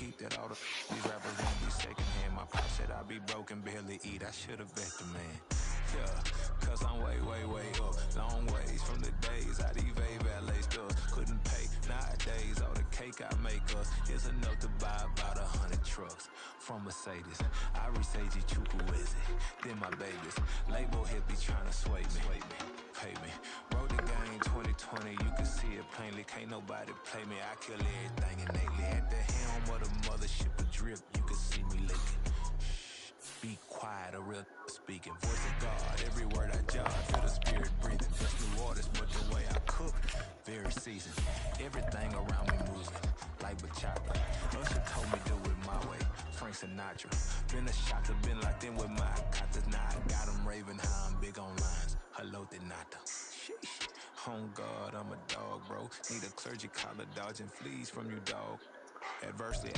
peep that all these rappers won't be secondhand. My pop said I be broken, barely eat. I should've bet the man. Yeah, cause I'm way, way, way up. Long ways from the days I evade valet stuff. Couldn't pay nowadays. All the cake I make us is enough to buy about 100 trucks from Mercedes. I resage Chukwueze, then my babies. Label hit be trying to sway me. Pay me. Wrote the game 2020, you can see it plainly. Can't nobody play me. I kill everything innately. At the helm of the mothership a drip, you can see me licking. Be quiet, a real speaking. Voice of God, every word I jot. Feel the spirit breathing. Just new orders, but the way I cook, very seasoned. Everything around me moving, like bachata. Usher told me do it my way. Frank Sinatra. Been a shot to been locked in with my katas. Now I got them raving how I'm big on lines. Hello, de nata. Sheesh. On God, I'm a dog, bro. Need a clergy collar, dodging fleas from you, dog. Adversity.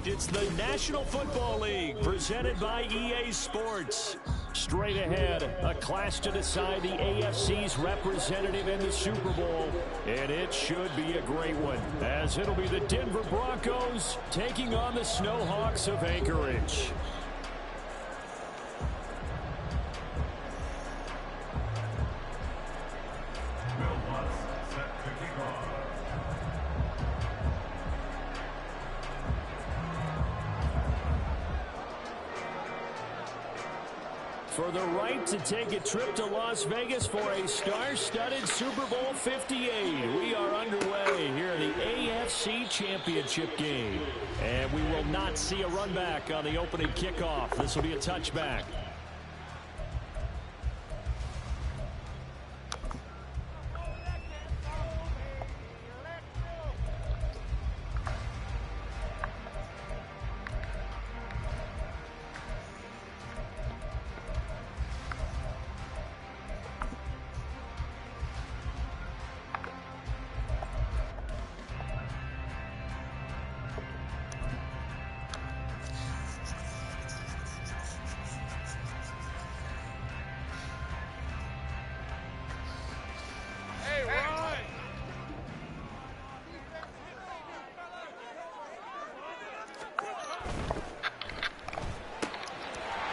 It's the National Football League presented by EA Sports. Straight ahead, a clash to decide the AFC's representative in the Super Bowl. And it should be a great one, as it'll be the Denver Broncos taking on the Snowhawks of Anchorage. For the right to take a trip to Las Vegas for a star-studded Super Bowl 58. We are underway here in the AFC Championship game. And we will not see a run back on the opening kickoff. This will be a touchback.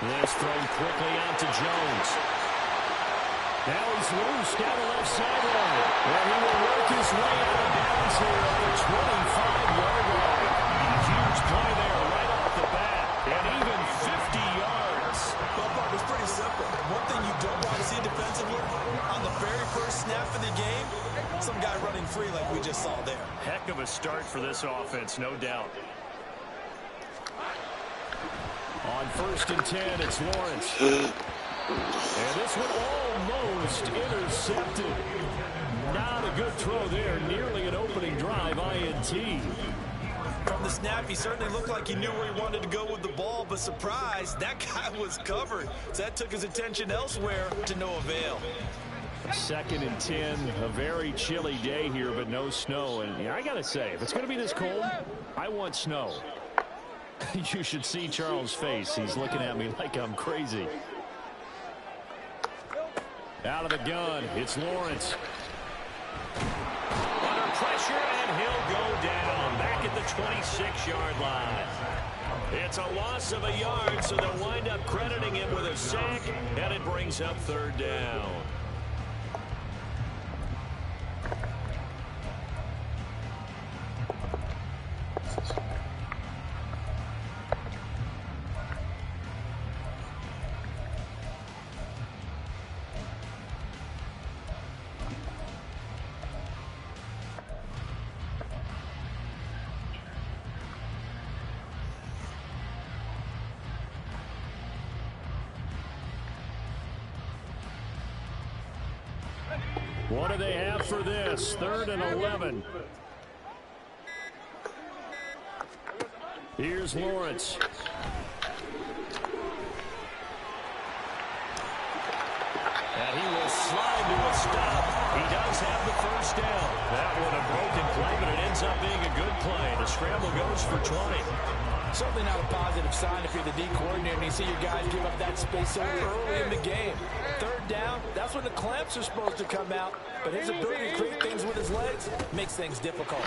This thrown quickly out to Jones. Now he's loose down the left sideline. And he will work his way out of bounds here at the 25-yard line. Huge play there right off the bat. And even 50 yards. Well, Bob, it's pretty simple. One thing you don't want to see defensively, on the very first snap of the game, some guy running free like we just saw there. Heck of a start for this offense, no doubt. On 1st and 10, it's Lawrence. And this one almost intercepted. Not a good throw there. Nearly an opening drive, INT. From the snap, he certainly looked like he knew where he wanted to go with the ball, but surprise, that guy was covered. So that took his attention elsewhere to no avail. 2nd and 10, a very chilly day here, but no snow. And I got to say, if it's going to be this cold, I want snow. You should see Charles' face. He's looking at me like I'm crazy. Out of the gun, it's Lawrence. Under pressure, and he'll go down. Back at the 26-yard line. It's a loss of a yard, so they'll wind up crediting him with a sack, and it brings up 3rd down. What do they have for this? 3rd and 11. Here's Lawrence. And he will slide to a stop. He does have the 1st down. That one a broken play, but it ends up being a good play. The scramble goes for 20. Certainly not a positive sign if you're the D coordinator and you see your guys give up that space so early in the game. 3rd down, that's when the clamps are supposed to come out. But his ability to create things with his legs makes things difficult.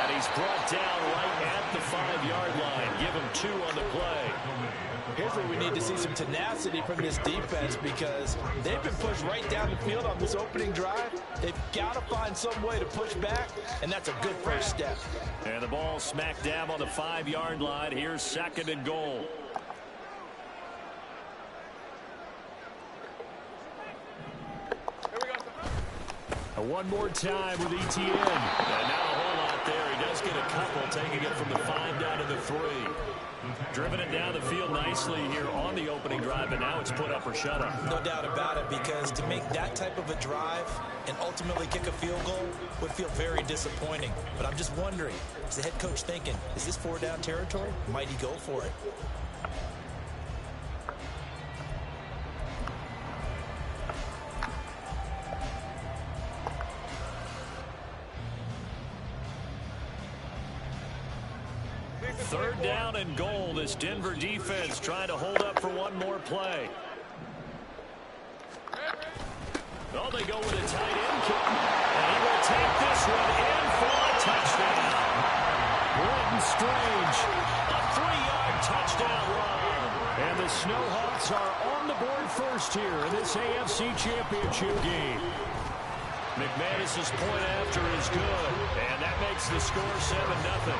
And he he's brought down right at the 5-yard line. Give him 2 on the play. Here's where we need to see some tenacity from this defense because they've been pushed right down the field on this opening drive. They've got to find some way to push back, and that's a good first step. And the ball smack dab on the 5-yard line. Here's 2nd and goal. One more time with ETN. And not a whole lot there. He does get a couple, taking it from the 5 down to the 3. Driven it down the field nicely here on the opening drive, and now it's put up or shut up. No doubt about it, because to make that type of a drive and ultimately kick a field goal would feel very disappointing. But I'm just wondering, is the head coach thinking, is this 4-down territory? Might he go for it? Third down and goal. This Denver defense trying to hold up for one more play. Oh, they go with a tight end kick. And he will take this one in for a touchdown. Brenton Strange, a 3-yard touchdown run. And the Snowhawks are on the board first here in this AFC Championship game. McManus's point after is good, and that makes the score 7-0.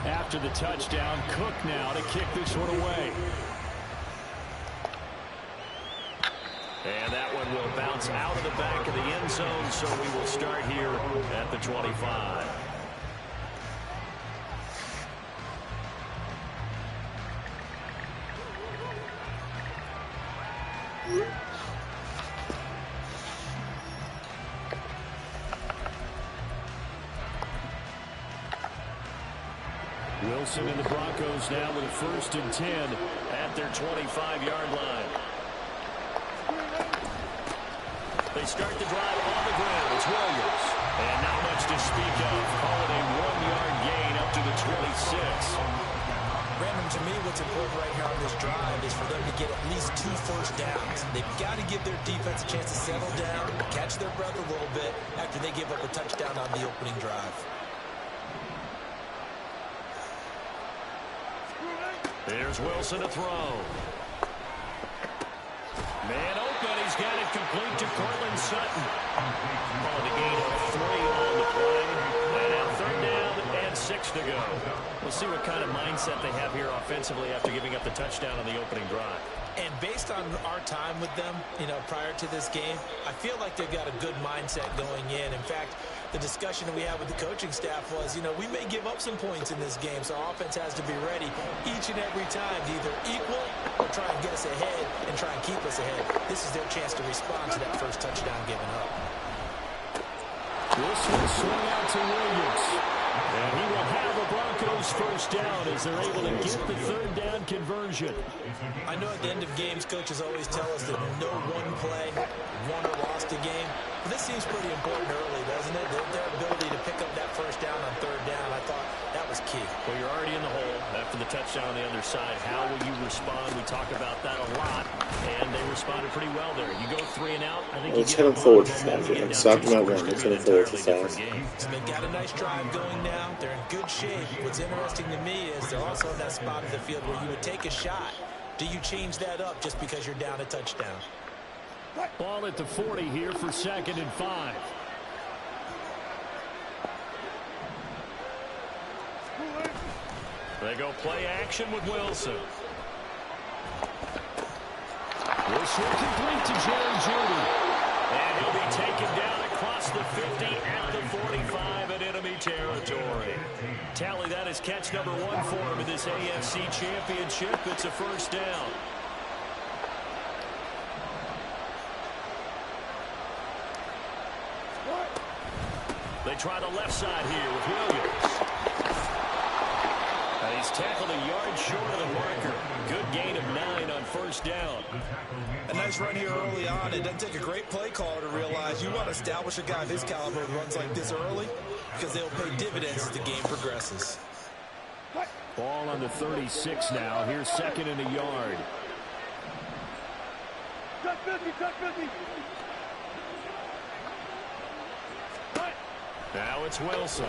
After the touchdown, Cook now to kick this one away. And that one will bounce out of the back of the end zone, so we will start here at the 25. Wilson and the Broncos now with a 1st and 10 at their 25-yard line. They start the drive on the ground. It's Williams. And not much to speak of. Call it a 1-yard gain up to the 26. Brandon, to me, what's important right here on this drive is for them to get at least 2 first downs. They've got to give their defense a chance to settle down, catch their breath a little bit after they give up a touchdown on the opening drive. There's Wilson to throw. Man open. He's got it complete to Cortland Sutton. On the gain of 3 on the play. And now 3rd down and 6 to go. We'll see what kind of mindset they have here offensively after giving up the touchdown on the opening drive. And based on our time with them, prior to this game, I feel like they've got a good mindset going in. In fact, the discussion that we had with the coaching staff was, we may give up some points in this game, so our offense has to be ready each and every time to either equal or try and get us ahead and try and keep us ahead. This is their chance to respond to that first touchdown given up. This will swing out to Williams. And he will have a Broncos first down as they're able to get the 3rd down conversion. I know at the end of games, coaches always tell us that no one play, won or lost a game. But this seems pretty important early, doesn't it? Their ability to pick up that first down on 3rd down, I thought that was key. Well, you're already in the hole after the touchdown on the other side. How will you respond? We talk about that a lot, and they responded pretty well there. You go 3 and out. I think let's hit them forward to fast. Stop them out run. Let's hit them forward to fast. So they've got a nice drive going now. They're in good shape. What's interesting to me is they're also in that spot of the field where you would take a shot. Do you change that up just because you're down a touchdown? Ball at the 40 here for 2nd and 5. They go play action with Wilson. Wilson complete to Jerry Jeudy. And he'll be taken down across the 50 at the 45 in enemy territory. Tally, that is catch number 1 for him in this AFC Championship. It's a 1st down. They try the left side here with Williams. And he's tackled a yard short of the marker. Good gain of 9 on 1st down. A nice run here early on. It doesn't take a great play caller to realize you want to establish a guy of his caliber who runs like this early because they'll pay dividends as the game progresses. Ball on the 36 now. Here's 2nd and a yard. Now it's Wilson.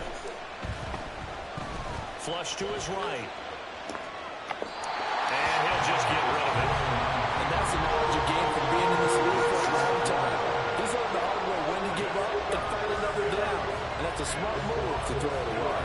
Flush to his right. And he'll just get rid of it. And that's the knowledge you gain from being in this league for a long time. He's learned the hard way when to give up and fight another down. And that's a smart move to throw it away.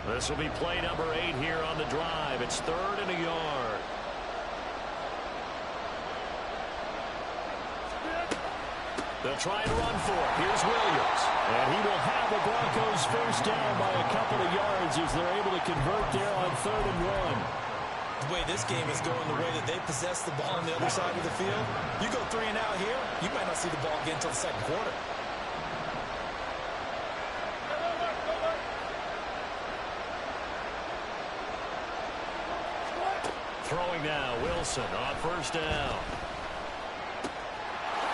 This will be play number 8 here on the drive. It's 3rd and a yard. They'll try and run for it. Here's Williams. And he will have the Broncos first down by a couple of yards as they're able to convert there on 3rd and 1. The way this game is going, the way that they possess the ball on the other side of the field, you go 3 and out here, you might not see the ball again until the second quarter. Throwing now, Wilson on first down.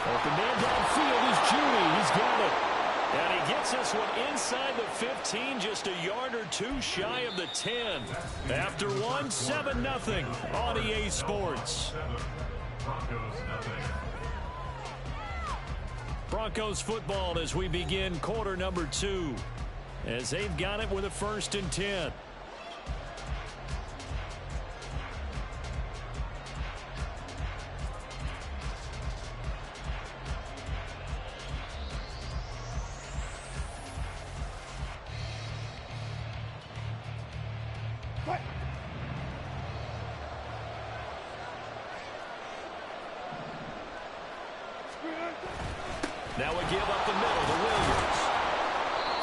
The man downfield is Judy. He's got it. And he gets this one inside the 15, just a yard or 2 shy of the 10. After 1, 7-0 on EA Sports. Broncos football as we begin quarter number 2. As they've got it with a 1st and 10. Now a give up the middle to Williams.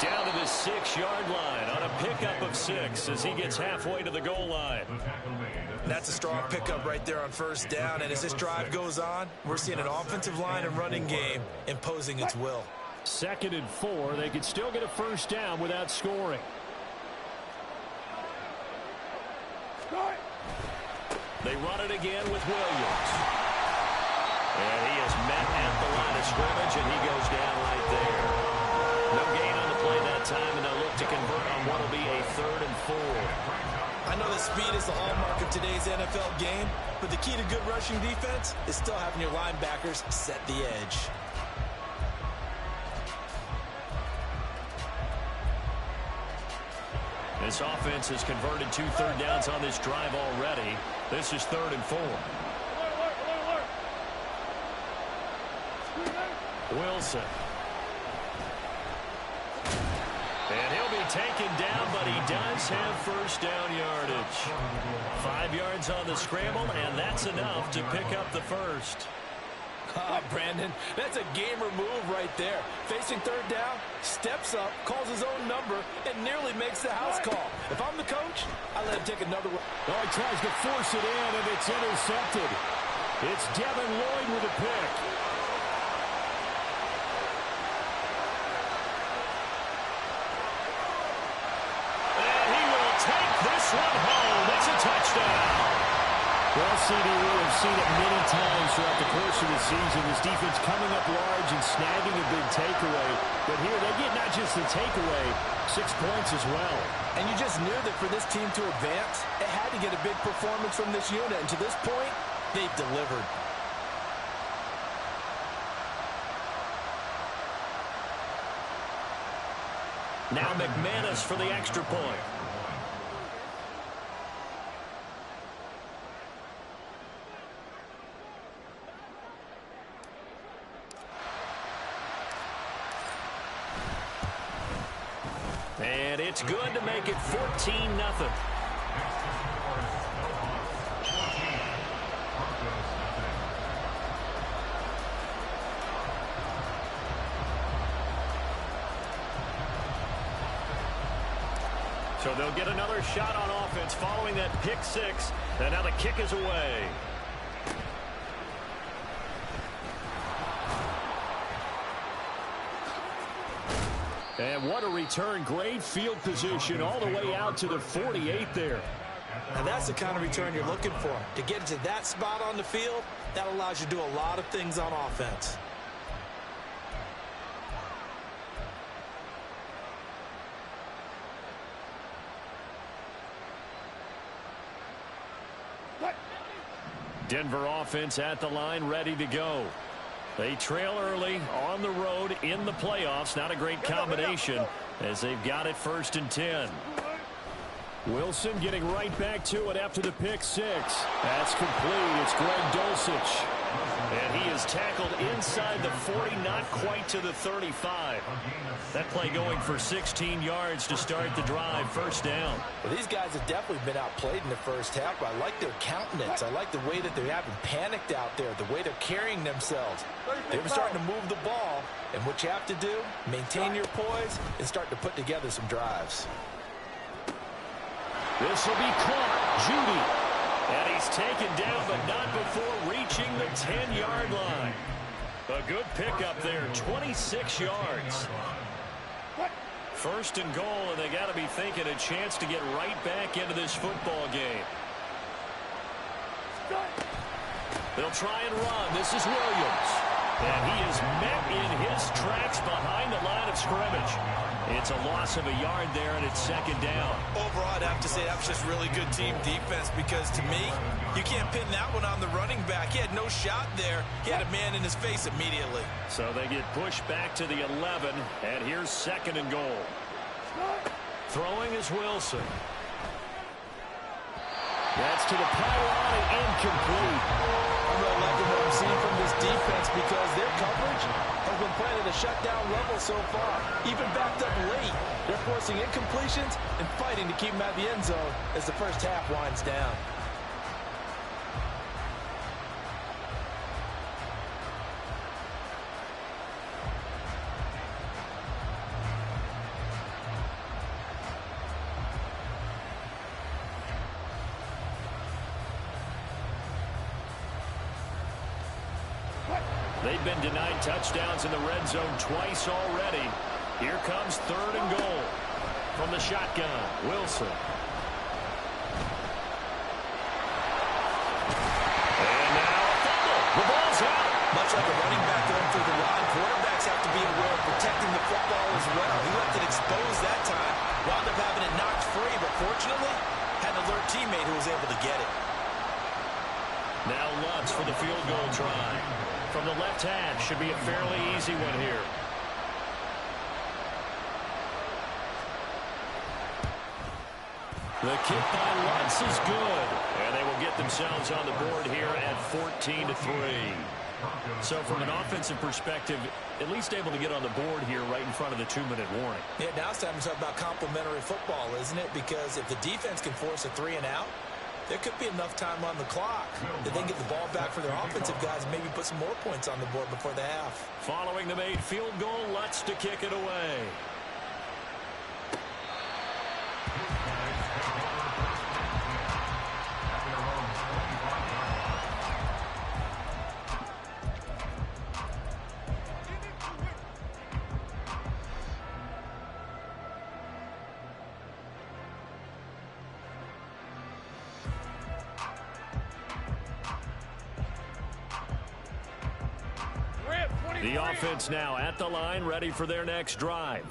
Down to the 6-yard line on a pickup of 6 as he gets halfway to the goal line. That's a strong pickup right there on first down. And as this drive goes on, we're seeing an offensive line and running game imposing its will. 2nd and 4. They could still get a first down without scoring. They run it again with Williams. And he is met at the line of scrimmage, and he goes down right there. No gain on the play that time, and they'll look to convert on what will be a 3rd and 4. I know that speed is the hallmark of today's NFL game, but the key to good rushing defense is still having your linebackers set the edge. This offense has converted 2 third downs on this drive already. This is 3rd and 4. Wilson. And he'll be taken down, but he does have first down yardage. 5 yards on the scramble, and that's enough to pick up the first. Brandon, that's a gamer move right there. Facing 3rd down, steps up, calls his own number, and nearly makes the house call. If I'm the coach, I let him take another one. Oh, he tries to force it in, and it's intercepted. It's Devin Lloyd with a pick. And he will take this one home. It's a touchdown. Well, CD, we have seen it many times throughout the course of the season. This defense coming up large and snagging a big takeaway. But here they get not just the takeaway, 6 points as well. And you just knew that for this team to advance, it had to get a big performance from this unit. And to this point, they've delivered. Now McManus for the extra point. it's good to make it 14-0. So they'll get another shot on offense following that pick six. And now the kick is away. And what a return. Great field position all the way out to the 48 there. And that's the kind of return you're looking for. To get into that spot on the field, that allows you to do a lot of things on offense. Denver offense at the line, ready to go. They trail early on the road in the playoffs. Not a great combination as they've got it 1st and 10. Wilson getting right back to it after the pick six. That's complete. It's Greg Dulcich. And he is tackled inside the 40, not quite to the 35. That play going for 16 yards to start the drive. 1st down. Well, these guys have definitely been outplayed in the first half, but I like their countenance. I like the way that they haven't panicked out there, the way they're carrying themselves. They're starting to move the ball, and what you have to do, maintain your poise and start to put together some drives. This will be caught. Judy. And he's taken down, but not before reaching the 10-yard line. A good pickup there, 26 yards. 1st and goal, and they got to be thinking a chance to get right back into this football game. They'll try and run. This is Williams. And he is met in his tracks behind the line of scrimmage. It's a loss of a yard there, and it's 2nd down. Overall, I'd have to say that was just really good team defense because, to me, you can't pin that one on the running back. He had no shot there. He had a man in his face immediately. So they get pushed back to the 11, and here's 2nd and goal. Throwing is Wilson. That's to the pylon and incomplete. I'm really liking what I'm seeing from this defense because their coverage has been playing at a shutdown level so far. Even backed up late, they're forcing incompletions and fighting to keep them out of the end zone as the first half winds down. They've been denied touchdowns in the red zone twice already. Here comes 3rd and goal from the shotgun. Wilson. And now a fumble. The ball's out. Much like a running back going through the line, quarterbacks have to be aware of protecting the football as well. He left it exposed that time. Wound up having it knocked free, but fortunately, had an alert teammate who was able to get it. Now Lutz for the field goal try. From the left hash, should be a fairly easy one here. The kick by Lutz is good. And they will get themselves on the board here at 14-3. So from an offensive perspective, at least able to get on the board here right in front of the 2-minute warning. Yeah, now it's time to talk about complementary football, isn't it? Because if the defense can force a 3-and-out, there could be enough time on the clock that they can get the ball back for their offensive guys and maybe put some more points on the board before the half. Following the made field goal, Lutz to kick it away. The offense now at the line, ready for their next drive.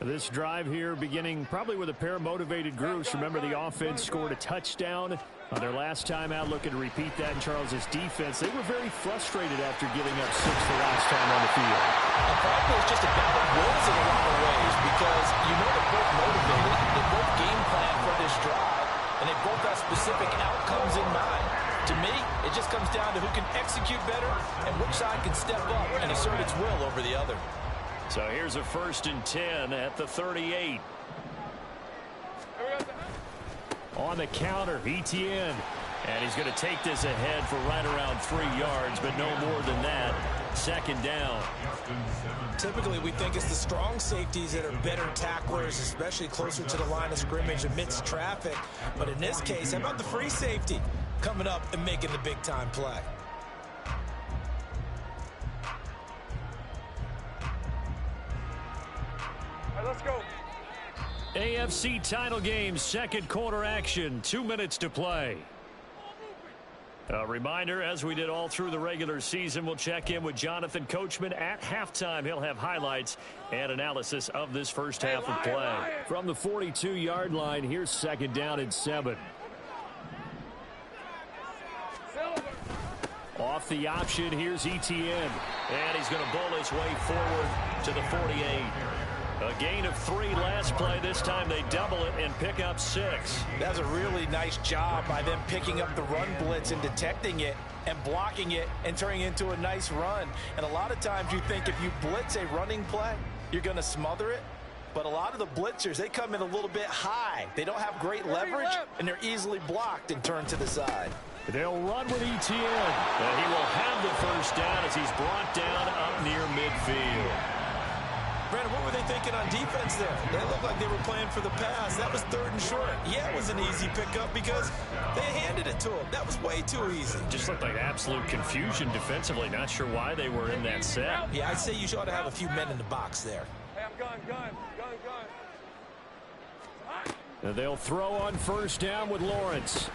This drive here beginning probably with a pair of motivated groups. Remember, the offense scored a touchdown on their last time out. Looking to repeat that in Charles's defense. They were very frustrated after giving up 6 the last time on the field. And frankly, it's just a battle of wills in a lot of ways because you know they're both motivated. They both game plan for this drive, and they both have specific outcomes in mind. To me, it just comes down to who can execute better and which side can step up and assert its will over the other. So here's a 1st and 10 at the 38. On the counter, Etienne. And he's going to take this ahead for right around 3 yards, but no more than that. Second down. Typically, we think it's the strong safeties that are better tacklers, especially closer to the line of scrimmage amidst traffic. But in this case, how about the free safety coming up and making the big-time play? All right, let's go. AFC title game, second quarter action. 2 minutes to play. A reminder, as we did all through the regular season, we'll check in with Jonathan Coachman at halftime. He'll have highlights and analysis of this first half of play. From the 42-yard line, here's second down and 7. Off the option, here's Etienne. And he's going to bull his way forward to the 48. A gain of 3 last play. This time they double it and pick up 6. That's a really nice job by them picking up the run blitz and detecting it and blocking it and turning it into a nice run. And a lot of times you think if you blitz a running play, you're going to smother it. But a lot of the blitzers, they come in a little bit high. They don't have great leverage, and they're easily blocked and turned to the side. They'll run with Etienne. And he will have the first down as he's brought down up near midfield. Brandon, what were they thinking on defense there? They looked like they were playing for the pass. That was 3rd and short. Yeah, it was an easy pickup because they handed it to him. That was way too easy. Just looked like absolute confusion defensively. Not sure why they were in that set. Yeah, I'd say you ought to have a few men in the box there. Hey, I'm gun. And they'll throw on first down with Lawrence.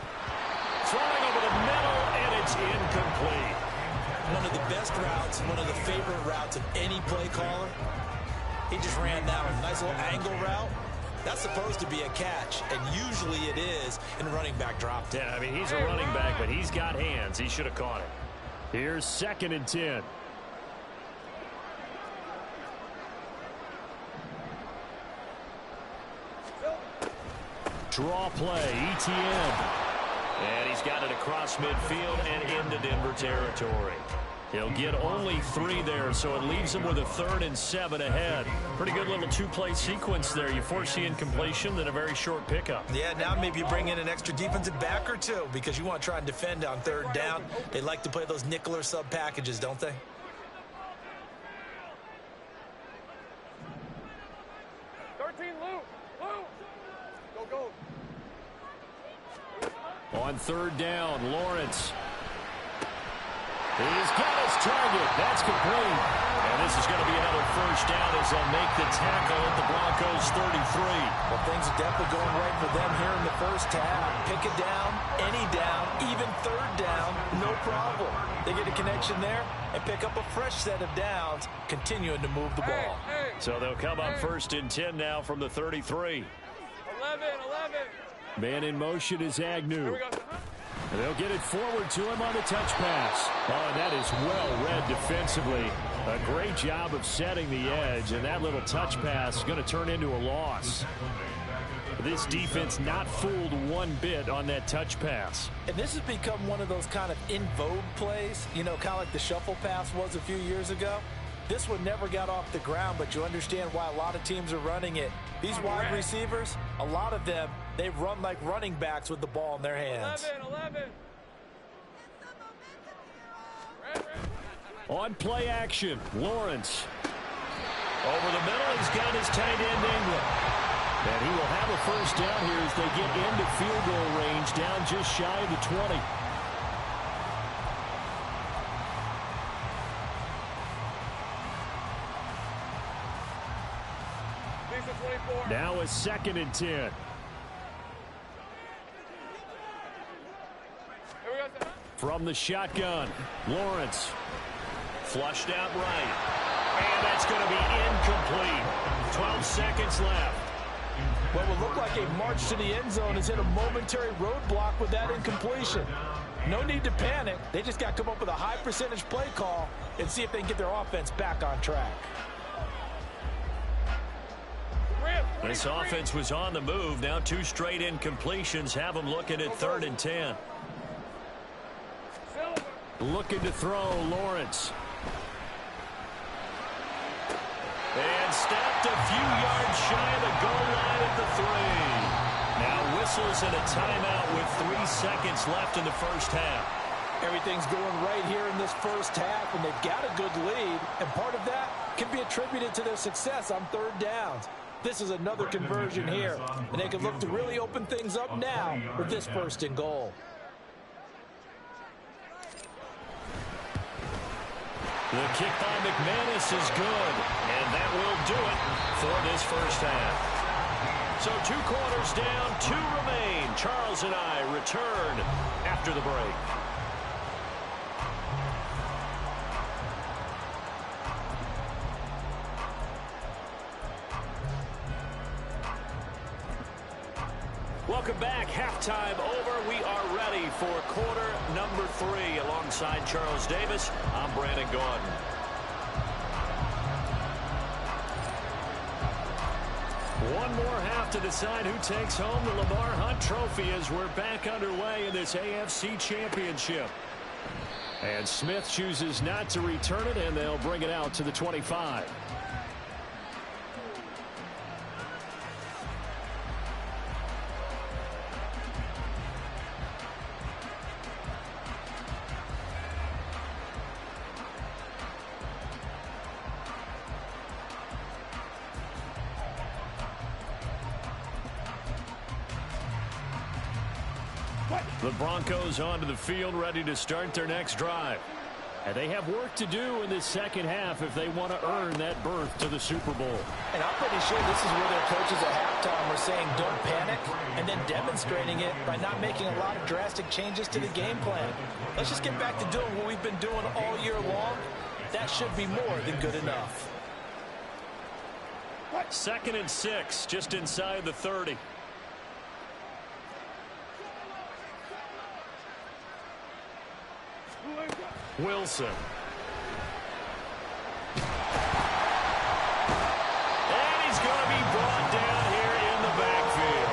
Throwing over the middle, and it's incomplete. One of the best routes, one of the favorite routes of any play caller. He just ran that one. Nice little angle route. That's supposed to be a catch, and usually it is, and the running back dropped it. Yeah, I mean, he's a running back, but he's got hands. He should have caught it. Here's 2nd and 10. Draw play, Etienne. And he's got it across midfield and into Denver territory. He'll get only 3 there, so it leaves him with a 3rd and 7 ahead. Pretty good little 2-play sequence there. You force the incompletion, then a very short pickup. Yeah, now maybe you bring in an extra defensive back or 2 because you want to try and defend on 3rd down. They like to play those nickel or sub packages, don't they? Go. On 3rd down, Lawrence. He's got his target. That's complete. And this is going to be another first down as they'll make the tackle at the Broncos 33. Well, things are definitely going right for them here in the first half. Pick it down, any down, even 3rd down, no problem. They get a connection there and pick up a fresh set of downs, continuing to move the ball. So they'll come up 1st and 10 now from the 33. 11. Man in motion is Agnew. Here we go. And they'll get it forward to him on the touch pass. Oh, and that is well read defensively. A great job of setting the edge, and that little touch pass is going to turn into a loss. This defense not fooled one bit on that touch pass. And this has become one of those kind of in vogue plays, you know, kind of like the shuffle pass was a few years ago. This one never got off the ground, but you understand why a lot of teams are running it. These wide receivers, a lot of them, they run like running backs with the ball in their hands. 11. On play action, Lawrence. Over the middle, he's got his tight end Ingram. And he will have a first down here as they get into field goal range, down just shy of the 20. Now a 2nd and 10. From the shotgun, Lawrence. Flushed out right. And that's going to be incomplete. 12 seconds left. What will look like a march to the end zone has hit a momentary roadblock with that incompletion. No need to panic. They just got to come up with a high percentage play call and see if they can get their offense back on track. This offense was on the move. Now 2 straight incompletions have them looking at 3rd and 10. Looking to throw, Lawrence. And stopped a few yards shy of the goal line at the 3. Now with whistles and a timeout with 3 seconds left in the first half. Everything's going right here in this first half, and they've got a good lead, and part of that can be attributed to their success on third downs. This is another conversion here, and they can look to really open things up now with this 1st and goal. The kick by McManus is good, and that will do it for this first half. So 2 quarters down, 2 remain. Charles and I return after the break. Welcome back. Halftime over. We are ready for quarter number 3. Alongside Charles Davis, I'm Brandon Gaudin. One more half to decide who takes home the Lamar Hunt Trophy as we're back underway in this AFC Championship. And Smith chooses not to return it, and they'll bring it out to the 25. The Broncos onto the field, ready to start their next drive. And they have work to do in this second half if they want to earn that berth to the Super Bowl. And I'm pretty sure this is where their coaches at halftime were saying don't panic, and then demonstrating it by not making a lot of drastic changes to the game plan. Let's just get back to doing what we've been doing all year long. That should be more than good enough. 2nd and 6, just inside the 30. Wilson. And he's going to be brought down here in the backfield.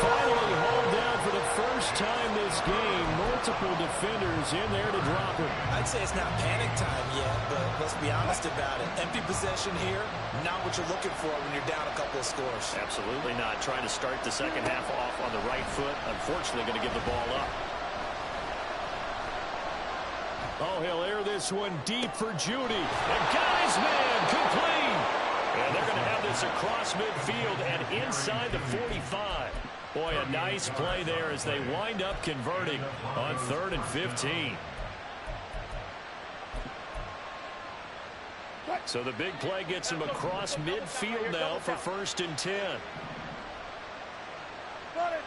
Finally hauled down for the first time this game. Multiple defenders in there to drop him. I'd say it's not panic time yet, but let's be honest about it. Empty possession here, not what you're looking for when you're down a couple of scores. Absolutely not. Trying to start the second half off on the right foot. Unfortunately, going to give the ball up. Oh, he'll air this one deep for Judy. And guy's man, complete. And they're going to have this across midfield and inside the 45. Boy, a nice play there as they wind up converting on 3rd and 15. So the big play gets him across midfield now for 1st and 10. Got it.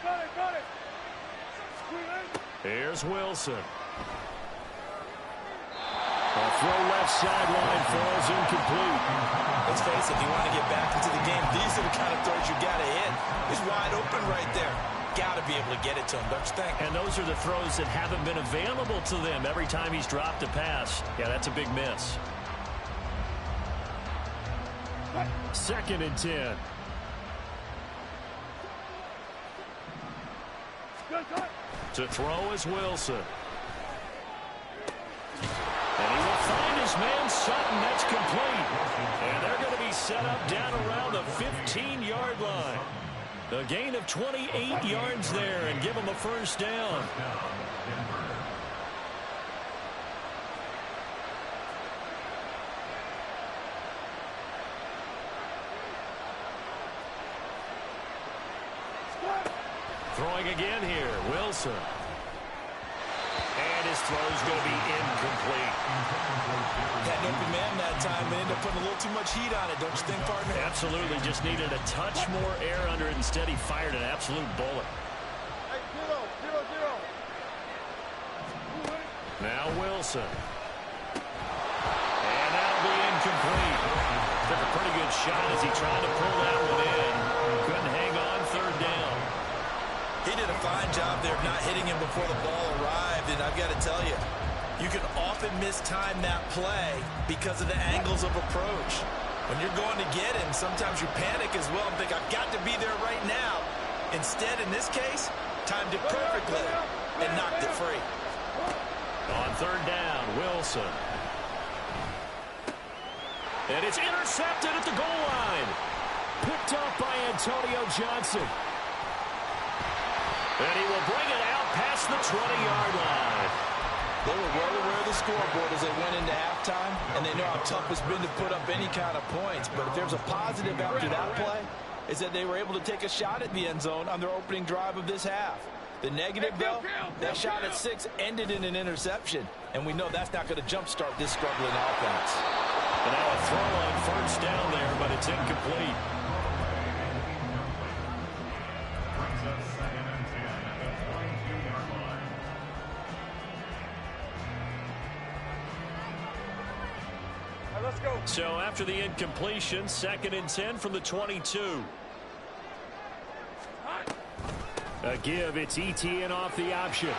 Here's Wilson. A throw left sideline falls incomplete. Let's face it, if you want to get back into the game, these are the kind of throws you got to hit. He's wide open right there. Got to be able to get it to him, don't you think? And those are the throws that haven't been available to them every time he's dropped a pass. Yeah, that's a big miss. 2nd and 10. To throw is Wilson. And he will find his man Sutton. That's complete. And they're going to be set up down around the 15-yard line. A gain of 28 yards there and give him a 1st down. Throwing again here, Wilson. And his throw's going to be incomplete. Had an open man that time and ended up putting a little too much heat on it, don't you think, partner? Absolutely. Just needed a touch more air under it. Instead, he fired an absolute bullet. Hey, 0. Now Wilson. And that'll be incomplete. Took a pretty good shot as he tried to pull that one in. Couldn't hang on 3rd down. He did a fine job there of not hitting him before the ball arrived, and I've got to tell you, you can often mistime that play because of the angles of approach. When you're going to get him, sometimes you panic as well and think, I've got to be there right now. Instead, in this case, timed it perfectly and knocked it free. On 3rd down, Wilson. And it's intercepted at the goal line. Picked up by Antonio Johnson. And he will bring it out past the 20-yard line. They were well aware of the scoreboard as they went into halftime, and they know how tough it's been to put up any kind of points. But if there's a positive after that play, is that they were able to take a shot at the end zone on their opening drive of this half. The negative, though, that shot at 6 ended in an interception, and we know that's not going to jumpstart this struggling offense. And now a throw on first down there, but it's incomplete. Let's go. So after the incompletion, 2nd and 10 from the 22. A give, it's ETN off the option.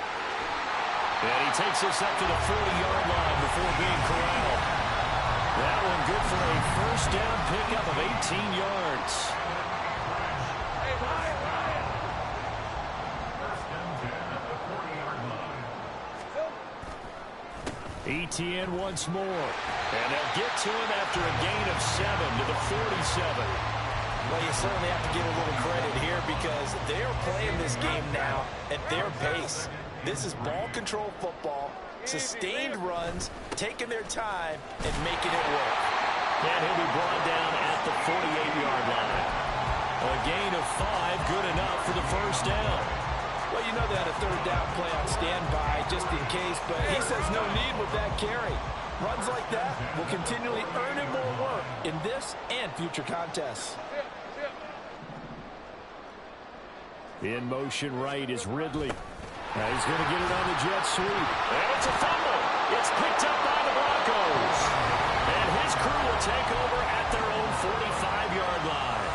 And he takes us up to the 40-yard line before being corralled. That one good for a first down pickup of 18 yards. Hey, Ryan. ETN once more. And they'll get to him after a gain of 7 to the 47. Well, you certainly have to give a little credit here because they're playing this game now at their pace. This is ball control football, sustained runs, taking their time, and making it work. And he'll be brought down at the 48-yard line. A gain of 5, good enough for the first down. Well, you know they had a 3rd down play on standby just in case, but he says no need with that carry. Runs like that will continually earn him more work in this and future contests. In motion right is Ridley. Now he's going to get it on the jet sweep. And it's a fumble. It's picked up by the Broncos. And his crew will take over at their own 45-yard line.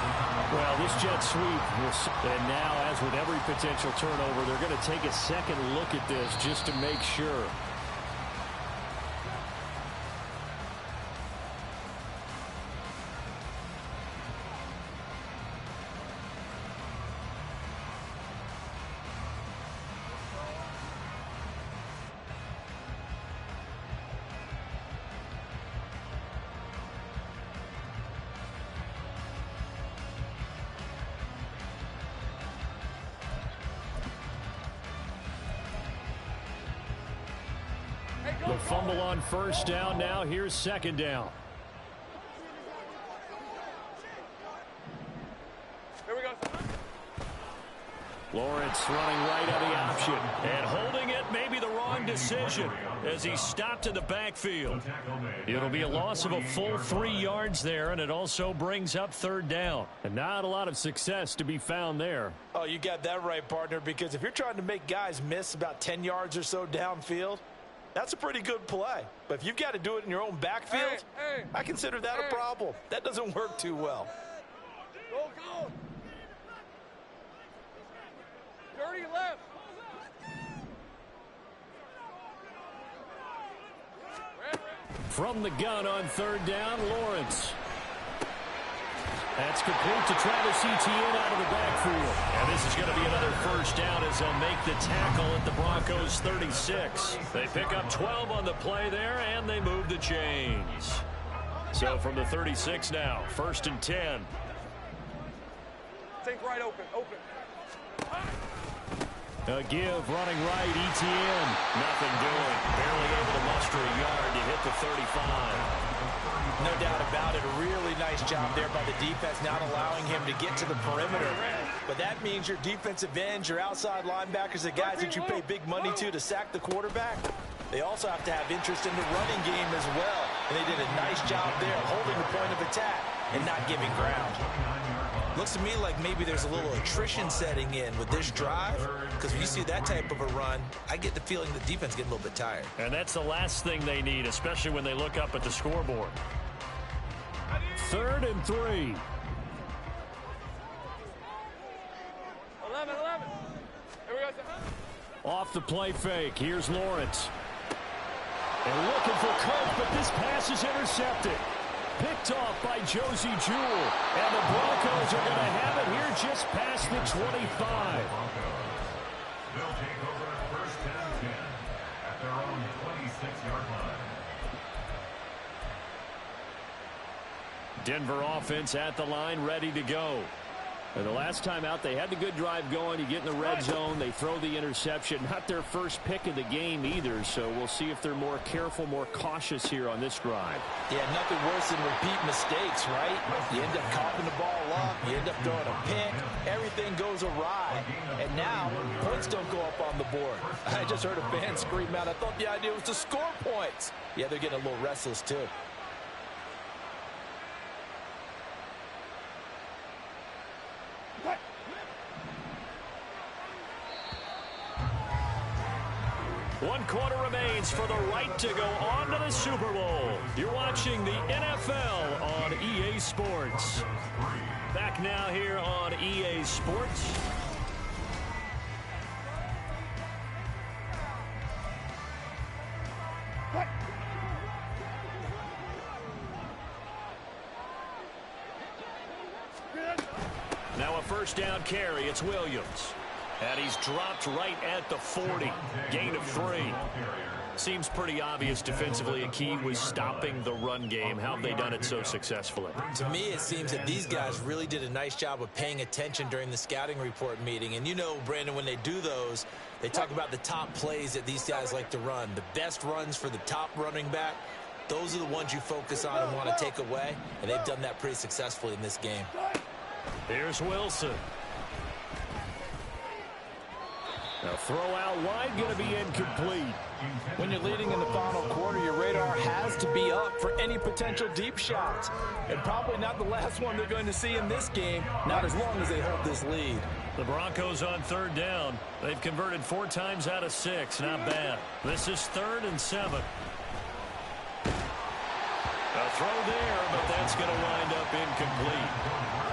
Well, this jet sweep will... And now, as with every potential turnover, they're going to take a second look at this just to make sure. The fumble on first down. Now here's 2nd down. Here we go. Lawrence running right on the option. And holding it may be the wrong decision as he stopped in the backfield. It'll be a loss of a full 3 yards there, and it also brings up 3rd down. And not a lot of success to be found there. Oh, you got that right, partner, because if you're trying to make guys miss about 10 yards or so downfield, that's a pretty good play. But if you've got to do it in your own backfield, I consider that a problem. That doesn't work too well. Go, go. Dirty left. From the gun on 3rd down, Lawrence. That's complete to Travis Etienne out of the backfield. And this is going to be another first down as they'll make the tackle at the Broncos 36. They pick up 12 on the play there, and they move the chains. So from the 36 now, 1st and 10. Take right open, open. A give, running right, Etienne. Nothing doing. Barely able to muster a yard to hit the 35. No doubt about it. A really nice job there by the defense, not allowing him to get to the perimeter. But that means your defensive ends, your outside linebackers, the guys that you pay big money to sack the quarterback, they also have to have interest in the running game as well. And they did a nice job there holding the point of attack and not giving ground. Looks to me like maybe there's a little attrition setting in with this drive, because when you see that type of a run, I get the feeling the defense getting a little bit tired. And that's the last thing they need, especially when they look up at the scoreboard. 3rd and 3. 11. Here we go. Off the play fake. Here's Lawrence. And looking for Kirk, but this pass is intercepted. Picked off by Josie Jewell. And the Broncos are going to have it here just past the 25. They'll take over 1st and 10 at their own 26-yard line. Denver offense at the line, ready to go. And the last time out, they had the good drive going. You get in the red zone, they throw the interception. Not their first pick of the game either, so we'll see if they're more careful, more cautious here on this drive. Yeah, nothing worse than repeat mistakes, right? You end up coughing the ball up, you end up throwing a pick, everything goes awry. And now, points don't go up on the board. I just heard a fan scream out, I thought the idea was to score points. Yeah, they're getting a little restless too. One quarter remains for the right to go on to the Super Bowl. You're watching the NFL on EA Sports. Back now here on EA Sports. Now a first down carry. It's Williams. And he's dropped right at the 40. Gain of 3. Seems pretty obvious defensively a key was stopping the run game. How have they done it so successfully? To me, it seems that these guys really did a nice job of paying attention during the scouting report meeting. And you know, Brandon, when they do those, they talk about the top plays that these guys like to run. The best runs for the top running back. Those are the ones you focus on and want to take away. And they've done that pretty successfully in this game. Here's Wilson. Now throw out wide, going to be incomplete. When you're leading in the final quarter, your radar has to be up for any potential deep shots. And probably not the last one they're going to see in this game, not as long as they hold this lead. The Broncos on third down. They've converted 4 times out of 6. Not bad. This is 3rd and 7. A throw there, but that's going to wind up incomplete.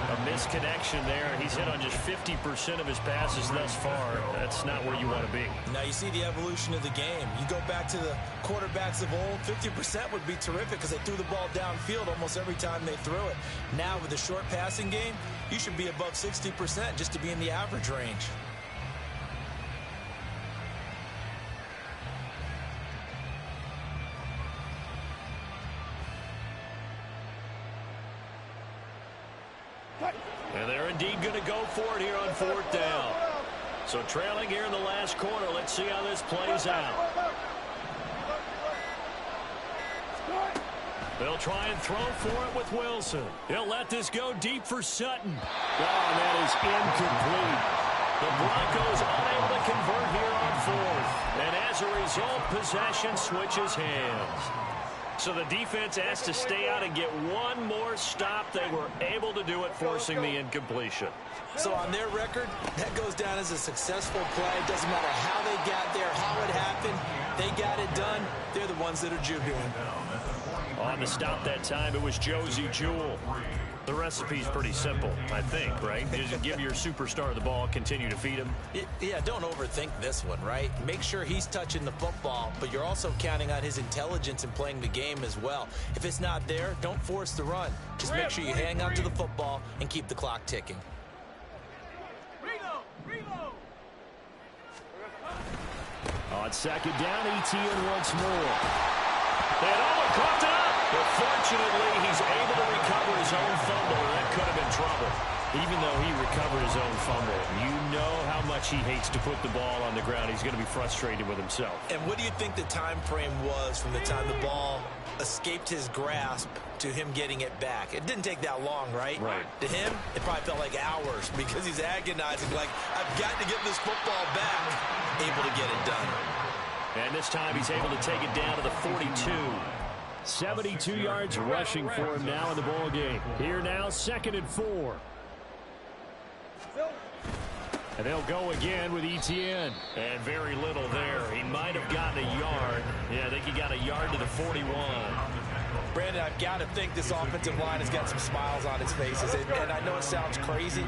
A misconnection there. He's hit on just 50% of his passes thus far. That's not where you want to be. Now you see the evolution of the game. You go back to the quarterbacks of old, 50% would be terrific because they threw the ball downfield almost every time they threw it. Now with the short passing game, you should be above 60% just to be in the average range. And they're indeed going to go for it here on 4th down. So trailing here in the last quarter. Let's see how this plays out. They'll try and throw for it with Wilson. He'll let this go deep for Sutton. Oh, and that is incomplete. The Broncos unable to convert here on 4th. And as a result, possession switches hands. So the defense has to stay out and get one more stop. They were able to do it, forcing the incompletion. So on their record, that goes down as a successful play. It doesn't matter how they got there, how it happened. They got it done. They're the ones that are jubilant. On the stop that time, it was Josie Jewell. The recipe's pretty simple, I think, right? Just give your superstar the ball, continue to feed him. Yeah, don't overthink this one, right? Make sure he's touching the football, but you're also counting on his intelligence in playing the game as well. If it's not there, don't force the run. Just make sure you hang on to the football and keep the clock ticking. On 2nd down, ETN once more. And coughed it up. But fortunately, he's able to recover his own fumble. That could have been trouble. Even though he recovered his own fumble, you know how much he hates to put the ball on the ground. He's going to be frustrated with himself. And what do you think the time frame was from the time the ball escaped his grasp to him getting it back? It didn't take that long, right? Right. To him, it probably felt like hours because he's agonizing, like, I've got to get this football back. Able to get it done. And this time he's able to take it down to the 42. 72 yards rushing for him now in the ball game. Here now, 2nd and 4. And they'll go again with ETN. And very little there. He might have gotten a yard. Yeah, I think he got a yard to the 41. Brandon, I've got to think this offensive line has got some smiles on its faces. And I know it sounds crazy,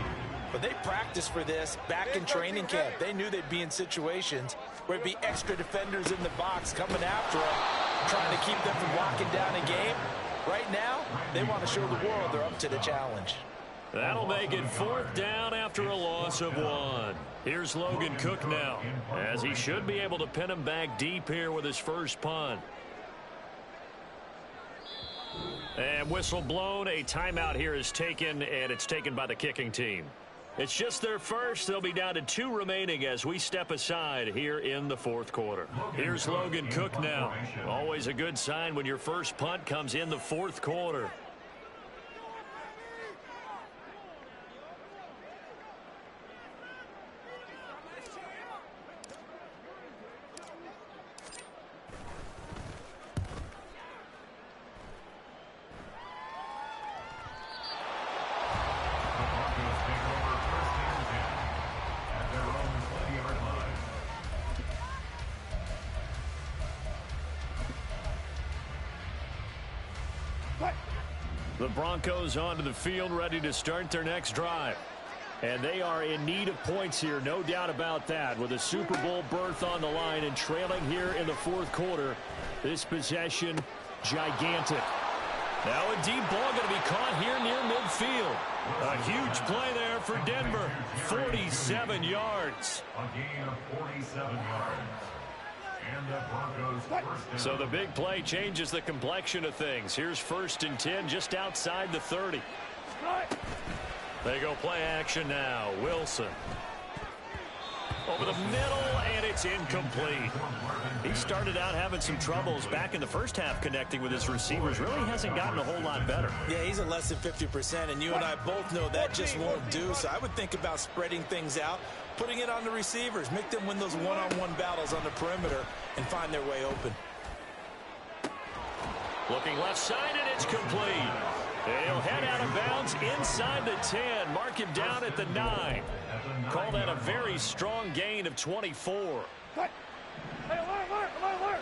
but they practiced for this back in training camp. They knew they'd be in situations where it'd be extra defenders in the box coming after them, trying to keep them from locking down a game. Right now, they want to show the world they're up to the challenge. That'll make it 4th down after a loss of 1. Here's Logan Cook now, as he should be able to pin him back deep here with his first punt. And whistle blown. A timeout here is taken, and it's taken by the kicking team. It's just their first. They'll be down to 2 remaining as we step aside here in the fourth quarter. Here's Logan Cook now. Always a good sign when your first punt comes in the fourth quarter. The Broncos onto the field, ready to start their next drive. And they are in need of points here, no doubt about that. With a Super Bowl berth on the line and trailing here in the fourth quarter, this possession, gigantic. Now a deep ball going to be caught here near midfield. A huge play there for Denver, 47 yards. A gain of 47 yards. And the Broncos first So the big play changes the complexion of things. Here's 1st and 10 just outside the 30. They go play action now. Wilson. Over the middle, and it's incomplete. He started out having some troubles back in the first half connecting with his receivers. Really hasn't gotten a whole lot better. Yeah, he's at less than 50%, and you and I both know that just won't do. So I would think about spreading things out, putting it on the receivers, make them win those one-on-one battles on the perimeter and find their way open. Looking left side, and it's complete. He'll head out of bounds inside the 10. Mark him down at the 9. Call that a very strong gain of 24. Hey, alert.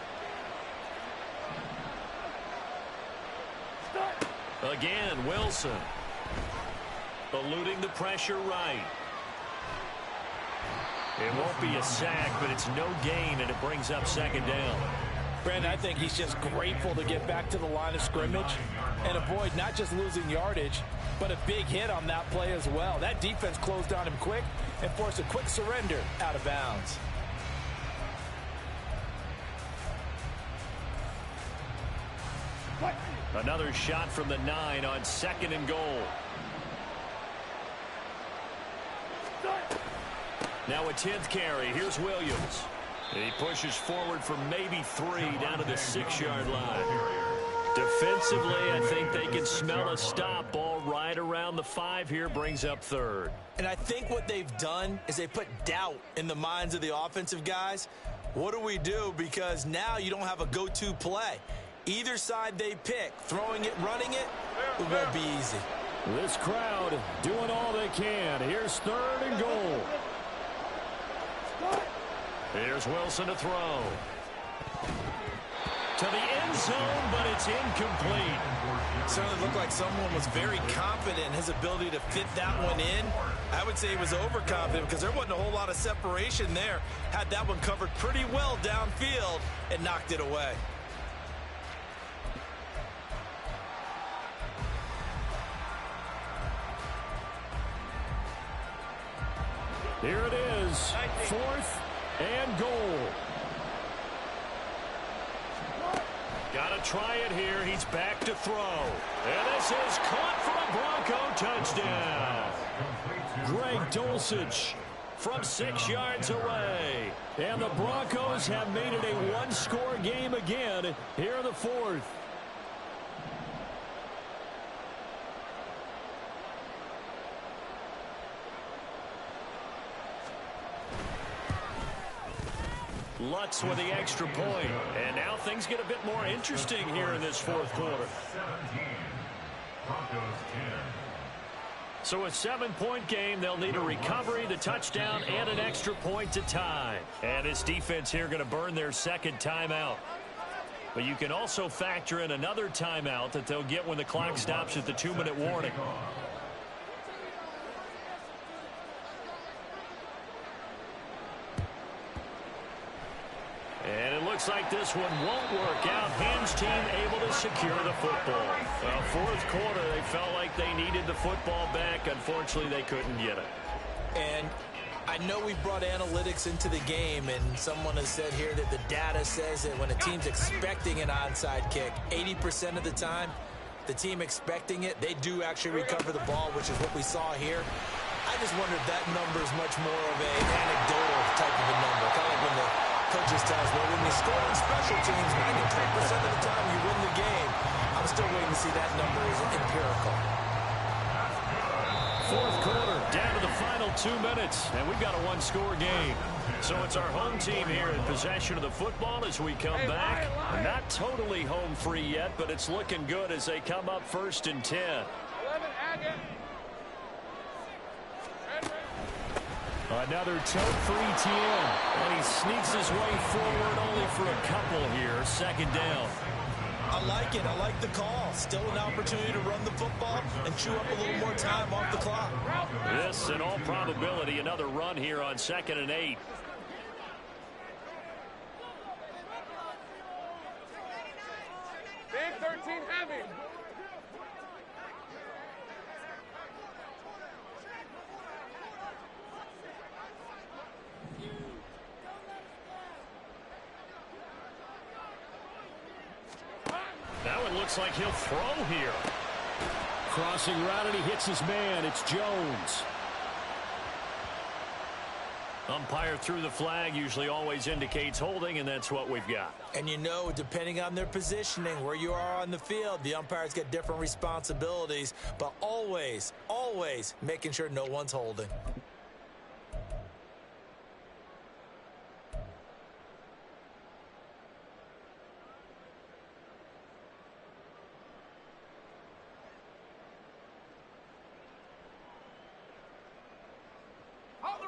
Start. Again, Wilson. Eluding the pressure right. It won't be a sack, but it's no gain, and it brings up 2nd down. Brandon, I think he's just grateful to get back to the line of scrimmage and avoid not just losing yardage, but a big hit on that play as well. That defense closed on him quick and forced a quick surrender out of bounds. Another shot from the 9 on 2nd and goal. Now a 10th carry. Here's Williams. He pushes forward for maybe 3 down to the 6-yard line. Defensively, I think they can smell a stop. Ball right around the 5 here, brings up 3rd. And I think what they've done is they put doubt in the minds of the offensive guys. What do we do? Because now you don't have a go-to play. Either side they pick, throwing it, running it, it won't be easy. This crowd doing all they can. Here's 3rd and goal. Here's Wilson to throw. To the end zone, but it's incomplete. Certainly looked like someone was very confident in his ability to fit that one in. I would say he was overconfident because there wasn't a whole lot of separation there. Had that one covered pretty well downfield and knocked it away. Here it is, 4th and goal. Got to try it here. He's back to throw. And this is caught for a Bronco touchdown. Greg Dulcich from 6 yards away. And the Broncos have made it a one-score game again here in the 4th. Lutz with the extra point. And now things get a bit more interesting here in this 4th quarter. 17. Broncos 10. So a 7-point game, they'll need a recovery, the touchdown, and an extra point to tie. And this defense here going to burn their 2nd timeout. But you can also factor in another timeout that they'll get when the clock stops at the 2-minute warning. And it looks like this one won't work out. Hams team able to secure the football. Well, 4th quarter, they felt like they needed the football back. Unfortunately, they couldn't get it. And I know we brought analytics into the game, and someone has said here that the data says that when a team's expecting an onside kick, 80% of the time, the team expecting it, they do actually recover the ball, which is what we saw here. I just wonder if that number is much more of a anecdotal type of a number. Kind of like when the coaches tell us, well, when you score on special teams, 93% of the time you win the game. I'm still waiting to see that number is empirical. Fourth quarter, down to the final 2 minutes, and we've got a one-score game. So it's our home team here in possession of the football as we come back. Not totally home free yet, but it's looking good as they come up 1st and 10. 11, Another tote for ETN, and he sneaks his way forward only for a couple here. 2nd down. I like it. I like the call. Still an opportunity to run the football and chew up a little more time off the clock. This, in all probability, another run here on 2nd and 8. Big 13 heavy. That one looks like he'll throw here. Crossing route, and he hits his man. It's Jones. Umpire threw the flag, usually always indicates holding, and that's what we've got. And you know, depending on their positioning, where you are on the field, the umpires get different responsibilities, but always, always making sure no one's holding.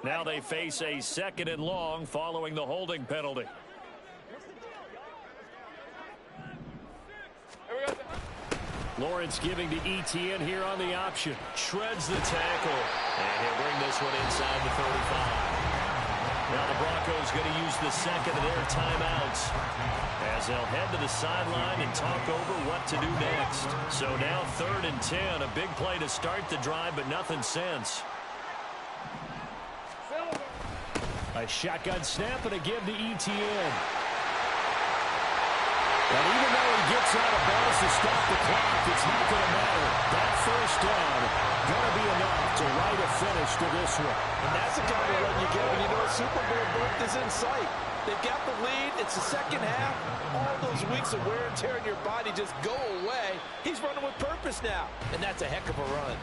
Now they face a 2nd and long following the holding penalty. Lawrence giving to ETN here on the option. Shreds the tackle. And he'll bring this one inside the 35. Now the Broncos going to use the 2nd of their timeouts as they'll head to the sideline and talk over what to do next. So now 3rd and 10. A big play to start the drive, but nothing since. A shotgun snap and a give to ETN. And even though he gets out of bounds to stop the clock, it's not going to matter. That 1st down going to be enough to write a finish to this one. And that's the kind of run you get when you know a Super Bowl berth is in sight. They've got the lead. It's the 2nd half. All those weeks of wear and tear in your body just go away. He's running with purpose now. And that's a heck of a run.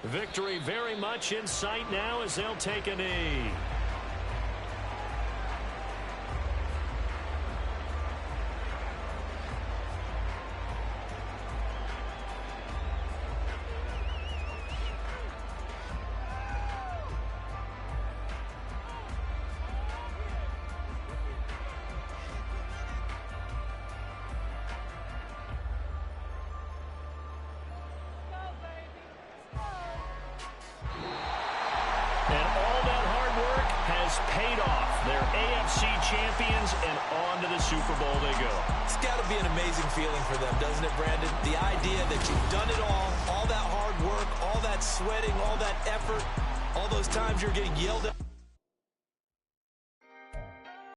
Victory very much in sight now as they'll take a knee. Paid off. They're AFC champions, and on to the Super Bowl they go. It's got to be an amazing feeling for them, doesn't it, Brandon? The idea that you've done it all that hard work, all that sweating, all that effort, all those times you're getting yelled at.